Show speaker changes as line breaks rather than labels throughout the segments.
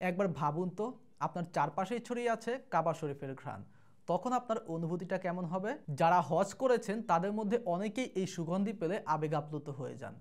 একবার ভাবুন তো, আপনার চারপাশেই ছড়িয়ে আছে কাবা শরীফের ঘ্রাণ। তখন আপনার অনুভূতিটা কেমন হবে? যারা হজ করেছেন তাদের মধ্যে অনেকেই এই সুগন্ধি পেলে আবেগ আপ্লুত হয়ে যান।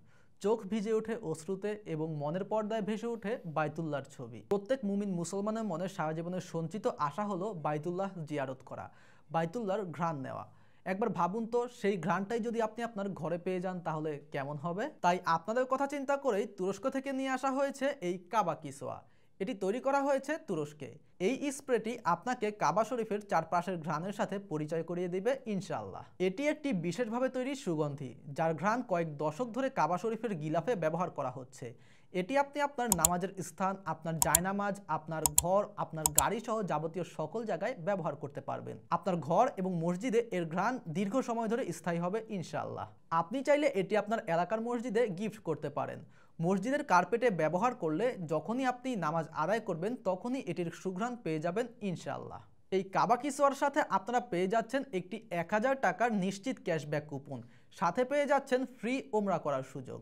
চোখ ভিজে ওঠে অশ্রুতে এবং মনের পর্দায় ভেসে ওঠে বাইতুল্লাহর ছবি। প্রত্যেক মুমিন মুসলমানের মনে সারা জীবনের সঞ্চিত আশা হলো বাইতুল্লাহ জিয়ারত করা, বাইতুল্লাহর ঘ্রাণ নেওয়া। একবার ভাবুন তো, সেই ঘ্রাণটাই যদি আপনি আপনার ঘরে পেয়ে যান তাহলে কেমন হবে? তাই আপনাদের কথা চিন্তা করেই তুরস্ক থেকে নিয়ে আসা হয়েছে এই কাবা কিসোয়া। এটি তৈরি করা হয়েছে তুরস্কে। এই স্প্রেটি আপনাকে কাবা শরীফের চারপাশের ঘ্রাণের সাথে পরিচয় করিয়ে দিবে ইনশাআল্লাহ। এটি একটি বিশেষভাবে তৈরি সুগন্ধি, যার ঘ্রাণ কয়েক দশক ধরে কাবা শরীফের গিলাফে ব্যবহার করা হচ্ছে। এটি আপনি আপনার নামাজের স্থান, আপনার জায়নামাজ, আপনার ঘর, আপনার গাড়ি সহ যাবতীয় সকল জায়গায় ব্যবহার করতে পারবেন। আপনার ঘর এবং মসজিদে এর ঘ্রাণ দীর্ঘ সময় ধরে স্থায়ী হবে ইনশাআল্লাহ। আপনি চাইলে এটি আপনার এলাকার মসজিদে গিফট করতে পারেন। মসজিদের কার্পেটে ব্যবহার করলে যখনই আপনি নামাজ আদায় করবেন তখনই এটির সুঘ্রাণ পেয়ে যাবেন ইনশাআল্লাহ। এই কাবা কিসোয়ার সাথে আপনারা পেয়ে যাচ্ছেন একটি 1000 টাকার নিশ্চিত ক্যাশব্যাক কুপন, সাথে পেয়ে যাচ্ছেন ফ্রি ওমরা করার সুযোগ।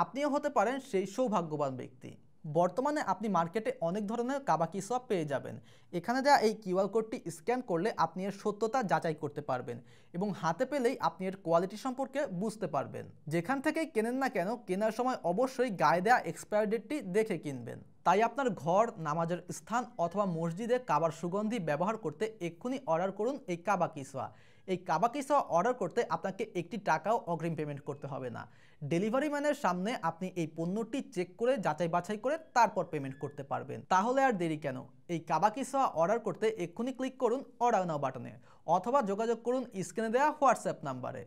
আপনিও হতে পারেন সেই সৌভাগ্যবান ব্যক্তি। বর্তমানে আপনি মার্কেটে অনেক ধরনের কাবা কিসোয়া পেয়ে যাবেন। এখানে দেওয়া এই কিউআর কোডটি স্ক্যান করলে আপনি এর সত্যতা যাচাই করতে পারবেন এবং হাতে পেলেই আপনি এর কোয়ালিটি সম্পর্কে বুঝতে পারবেন। যেখান থেকেই কেনেন না কেন, কেনার সময় অবশ্যই গায়ে দেওয়া এক্সপায়ার ডেটটি দেখে কিনবেন। তাই আপনার ঘর, নামাজের স্থান অথবা মসজিদে কাবার সুগন্ধি ব্যবহার করতে এক্ষুনি অর্ডার করুন এই কাবা কিসোয়া। এই কাবা কিসোয়া অর্ডার করতে আপনাকে একটি টাকাও অগ্রিম পেমেন্ট করতে হবে না। ডেলিভারি ম্যানের সামনে আপনি এই পণ্যটি চেক করে যাচাই বাছাই করে তারপর পেমেন্ট করতে পারবেন। তাহলে আর দেরি কেন? এই কাবা কিসোয়া অর্ডার করতে এক্ষুনি ক্লিক করুন অর্ডার নাও বাটনে অথবা যোগাযোগ করুন স্ক্রিনে দেওয়া হোয়াটসঅ্যাপ নাম্বারে।